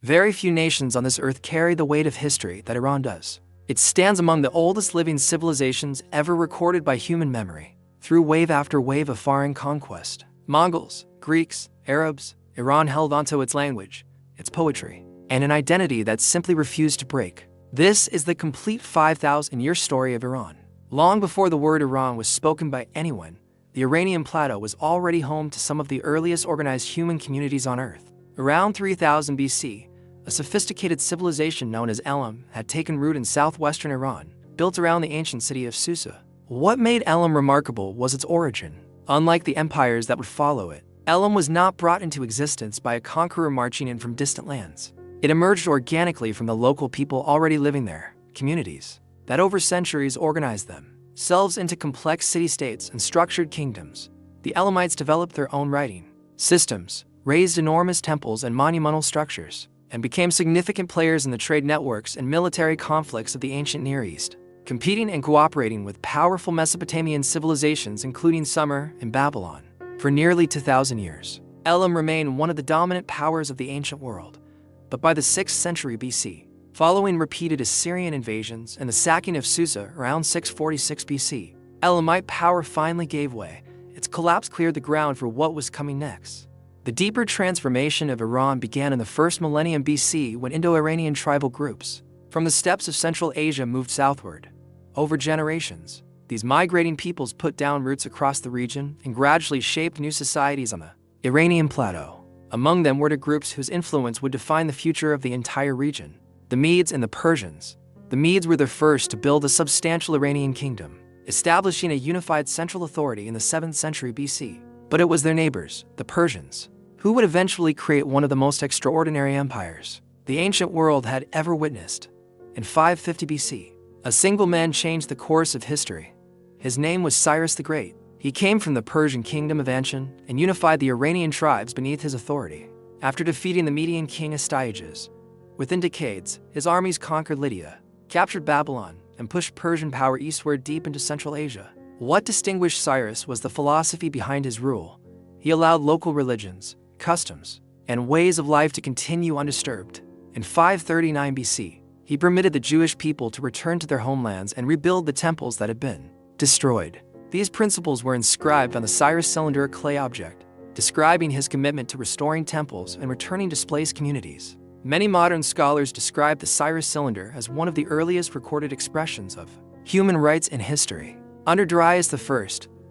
Very few nations on this earth carry the weight of history that Iran does. It stands among the oldest living civilizations ever recorded by human memory, through wave after wave of foreign conquest. Mongols, Greeks, Arabs, Iran held onto its language, its poetry, and an identity that simply refused to break. This is the complete 5,000-year story of Iran. Long before the word Iran was spoken by anyone, the Iranian plateau was already home to some of the earliest organized human communities on Earth. Around 3000 BC, a sophisticated civilization known as Elam had taken root in southwestern Iran, built around the ancient city of Susa. What made Elam remarkable was its origin. Unlike the empires that would follow it, Elam was not brought into existence by a conqueror marching in from distant lands. It emerged organically from the local people already living there, communities that over centuries organized themselves into complex city-states and structured kingdoms. The Elamites developed their own writing systems, raised enormous temples and monumental structures, and became significant players in the trade networks and military conflicts of the ancient Near East, competing and cooperating with powerful Mesopotamian civilizations including Sumer and Babylon. For nearly 2,000 years, Elam remained one of the dominant powers of the ancient world. But by the 6th century BC, following repeated Assyrian invasions and the sacking of Susa around 646 BC, Elamite power finally gave way. Its collapse cleared the ground for what was coming next. The deeper transformation of Iran began in the first millennium BC when Indo-Iranian tribal groups from the steppes of Central Asia moved southward. Over generations, these migrating peoples put down roots across the region and gradually shaped new societies on the Iranian plateau. Among them were the groups whose influence would define the future of the entire region: the Medes and the Persians. The Medes were the first to build a substantial Iranian kingdom, establishing a unified central authority in the 7th century BC. But it was their neighbors, the Persians, who would eventually create one of the most extraordinary empires the ancient world had ever witnessed. In 550 BC, a single man changed the course of history. His name was Cyrus the Great. He came from the Persian kingdom of Anshan and unified the Iranian tribes beneath his authority. After defeating the Median king Astyages, within decades, his armies conquered Lydia, captured Babylon, and pushed Persian power eastward deep into Central Asia. What distinguished Cyrus was the philosophy behind his rule. He allowed local religions, customs, and ways of life to continue undisturbed. In 539 BC, he permitted the Jewish people to return to their homelands and rebuild the temples that had been destroyed. These principles were inscribed on the Cyrus Cylinder clay object, describing his commitment to restoring temples and returning displaced communities. Many modern scholars describe the Cyrus Cylinder as one of the earliest recorded expressions of human rights in history. Under Darius I,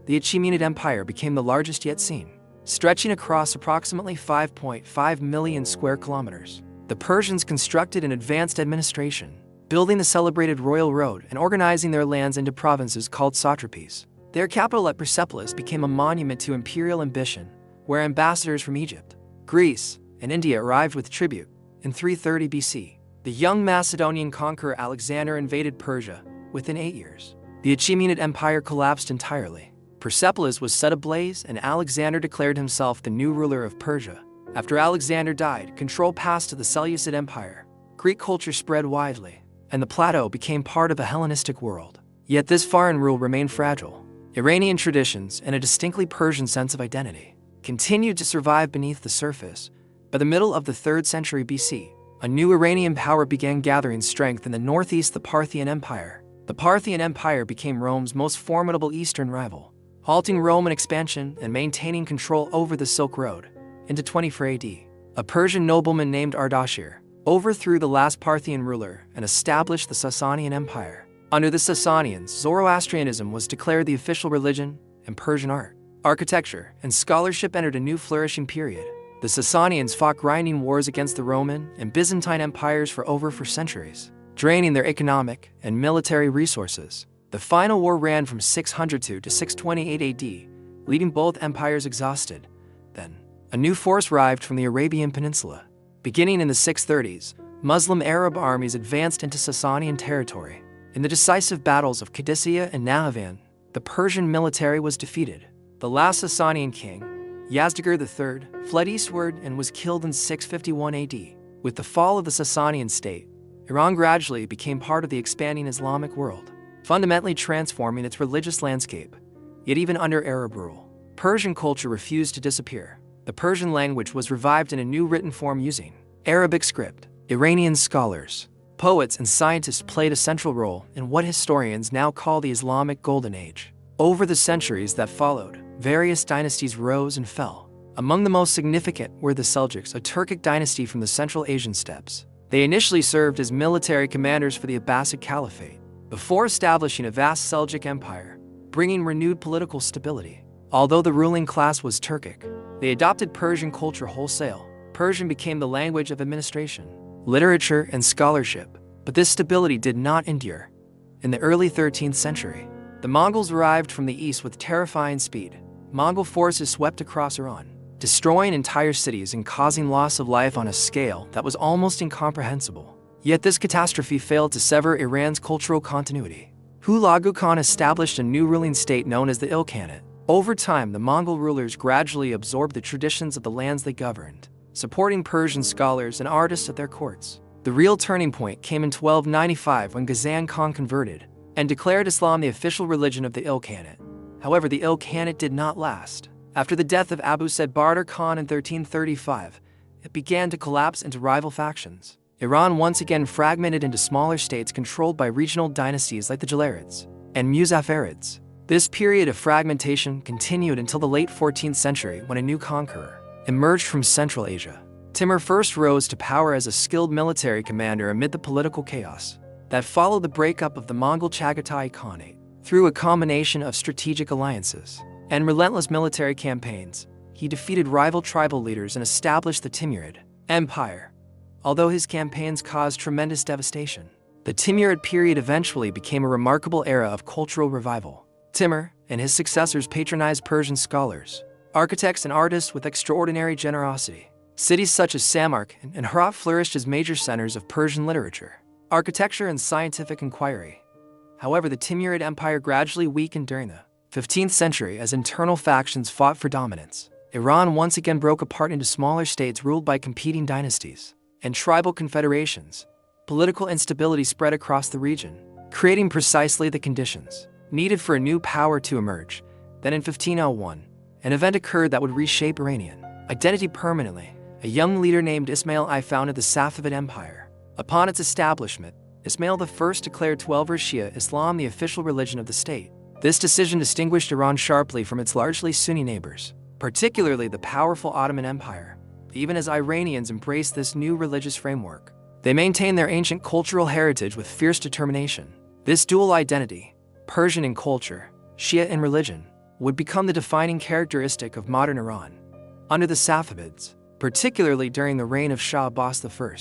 the Achaemenid Empire became the largest yet seen, stretching across approximately 5.5 million square kilometers. The Persians constructed an advanced administration, building the celebrated Royal Road and organizing their lands into provinces called satrapies. Their capital at Persepolis became a monument to imperial ambition, where ambassadors from Egypt, Greece, and India arrived with tribute. In 330 BC, the young Macedonian conqueror Alexander invaded Persia. Within 8 years, the Achaemenid Empire collapsed entirely. Persepolis was set ablaze, and Alexander declared himself the new ruler of Persia. After Alexander died, control passed to the Seleucid Empire. Greek culture spread widely, and the plateau became part of a Hellenistic world. Yet this foreign rule remained fragile. Iranian traditions and a distinctly Persian sense of identity continued to survive beneath the surface. By the middle of the 3rd century BC, a new Iranian power began gathering strength in the northeast, the Parthian Empire. The Parthian Empire became Rome's most formidable eastern rival, halting Roman expansion and maintaining control over the Silk Road. Into 24 AD, a Persian nobleman named Ardashir overthrew the last Parthian ruler and established the Sasanian Empire. Under the Sasanians, Zoroastrianism was declared the official religion, and Persian art, architecture, and scholarship entered a new flourishing period. The Sasanians fought grinding wars against the Roman and Byzantine empires for centuries, draining their economic and military resources. The final war ran from 602 to 628 AD, leaving both empires exhausted. Then, a new force arrived from the Arabian Peninsula. Beginning in the 630s, Muslim Arab armies advanced into Sasanian territory. In the decisive battles of Qadisiyah and Nahavan, the Persian military was defeated. The last Sasanian king, Yazdegerd III, fled eastward and was killed in 651 AD. With the fall of the Sasanian state, Iran gradually became part of the expanding Islamic world, fundamentally transforming its religious landscape. Yet even under Arab rule, Persian culture refused to disappear. The Persian language was revived in a new written form using Arabic script. Iranian scholars, poets, and scientists played a central role in what historians now call the Islamic Golden Age. Over the centuries that followed, various dynasties rose and fell. Among the most significant were the Seljuks, a Turkic dynasty from the Central Asian steppes. They initially served as military commanders for the Abbasid Caliphate, before establishing a vast Seljuk empire, bringing renewed political stability. Although the ruling class was Turkic, they adopted Persian culture wholesale. Persian became the language of administration, literature, and scholarship. But this stability did not endure. In the early 13th century, the Mongols arrived from the east with terrifying speed. Mongol forces swept across Iran, destroying entire cities and causing loss of life on a scale that was almost incomprehensible. Yet this catastrophe failed to sever Iran's cultural continuity. Hulagu Khan established a new ruling state known as the Ilkhanate. Over time, the Mongol rulers gradually absorbed the traditions of the lands they governed, supporting Persian scholars and artists at their courts. The real turning point came in 1295 when Ghazan Khan converted and declared Islam the official religion of the Ilkhanate. However, the Ilkhanate did not last. After the death of Abu Said Badr Khan in 1335, it began to collapse into rival factions. Iran once again fragmented into smaller states controlled by regional dynasties like the Jalarids and Muzaffarids. This period of fragmentation continued until the late 14th century when a new conqueror emerged from Central Asia. Timur first rose to power as a skilled military commander amid the political chaos that followed the breakup of the Mongol Chagatai Khanate. Through a combination of strategic alliances and relentless military campaigns, he defeated rival tribal leaders and established the Timurid Empire. Although his campaigns caused tremendous devastation, the Timurid period eventually became a remarkable era of cultural revival. Timur and his successors patronized Persian scholars, architects, and artists with extraordinary generosity. Cities such as Samarkand and Herat flourished as major centers of Persian literature, architecture, and scientific inquiry. However, the Timurid Empire gradually weakened during the 15th century as internal factions fought for dominance. Iran once again broke apart into smaller states ruled by competing dynasties and tribal confederations. Political instability spread across the region, creating precisely the conditions needed for a new power to emerge. Then in 1501, an event occurred that would reshape Iranian identity permanently. A young leader named Ismail I founded the Safavid Empire. Upon its establishment, Ismail I declared Twelver Shia Islam the official religion of the state. This decision distinguished Iran sharply from its largely Sunni neighbors, particularly the powerful Ottoman Empire. Even as Iranians embraced this new religious framework, they maintained their ancient cultural heritage with fierce determination. This dual identity, Persian in culture, Shia in religion, would become the defining characteristic of modern Iran. Under the Safavids, particularly during the reign of Shah Abbas I,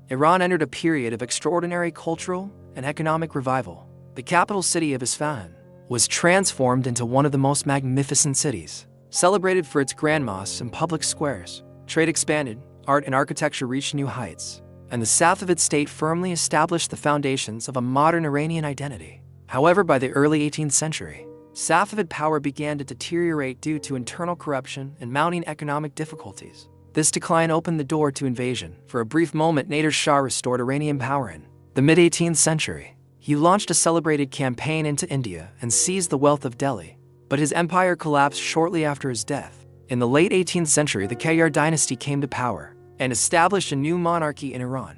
Iran entered a period of extraordinary cultural and economic revival. The capital city of Isfahan was transformed into one of the most magnificent cities, celebrated for its grand mosques and public squares. Trade expanded, art and architecture reached new heights, and the Safavid state firmly established the foundations of a modern Iranian identity. However, by the early 18th century, Safavid power began to deteriorate due to internal corruption and mounting economic difficulties. This decline opened the door to invasion. For a brief moment, Nader Shah restored Iranian power in the mid-18th century. He launched a celebrated campaign into India and seized the wealth of Delhi. But his empire collapsed shortly after his death. In the late 18th century, the Qajar dynasty came to power and established a new monarchy in Iran.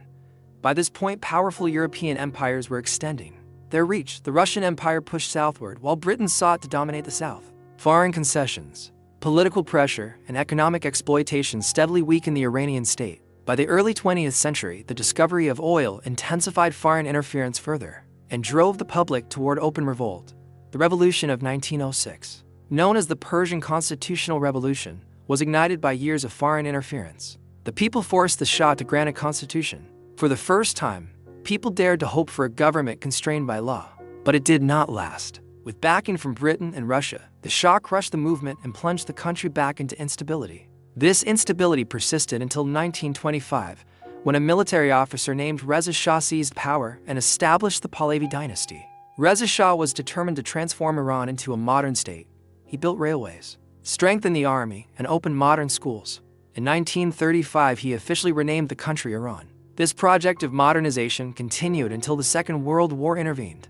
By this point, powerful European empires were extending their reach. The Russian Empire pushed southward, while Britain sought to dominate the south. Foreign concessions, political pressure, and economic exploitation steadily weakened the Iranian state. By the early 20th century, the discovery of oil intensified foreign interference further and drove the public toward open revolt. The Revolution of 1906, known as the Persian Constitutional Revolution, was ignited by years of foreign interference. The people forced the Shah to grant a constitution. For the first time, people dared to hope for a government constrained by law. But it did not last. With backing from Britain and Russia, the Shah crushed the movement and plunged the country back into instability. This instability persisted until 1925, when a military officer named Reza Shah seized power and established the Pahlavi dynasty. Reza Shah was determined to transform Iran into a modern state. He built railways, strengthened the army, and opened modern schools. In 1935, he officially renamed the country Iran. This project of modernization continued until the Second World War intervened.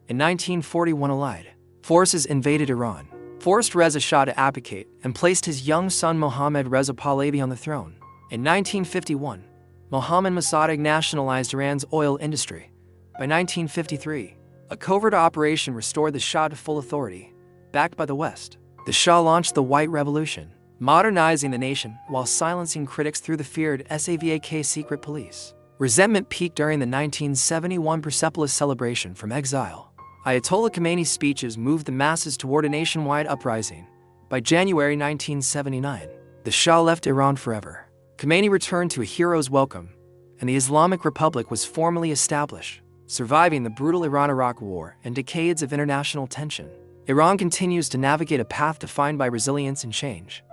In 1941, Allied forces invaded Iran, forced Reza Shah to abdicate, and placed his young son Mohammad Reza Pahlavi on the throne. In 1951, Mohammad Mossadegh nationalized Iran's oil industry. By 1953, a covert operation restored the Shah to full authority, backed by the West. The Shah launched the White Revolution, modernizing the nation while silencing critics through the feared Savak secret police. Resentment peaked during the 1971 Persepolis celebration from exile. Ayatollah Khomeini's speeches moved the masses toward a nationwide uprising. By January 1979, the Shah left Iran forever. Khomeini returned to a hero's welcome, and the Islamic Republic was formally established, surviving the brutal Iran-Iraq War and decades of international tension. Iran continues to navigate a path defined by resilience and change.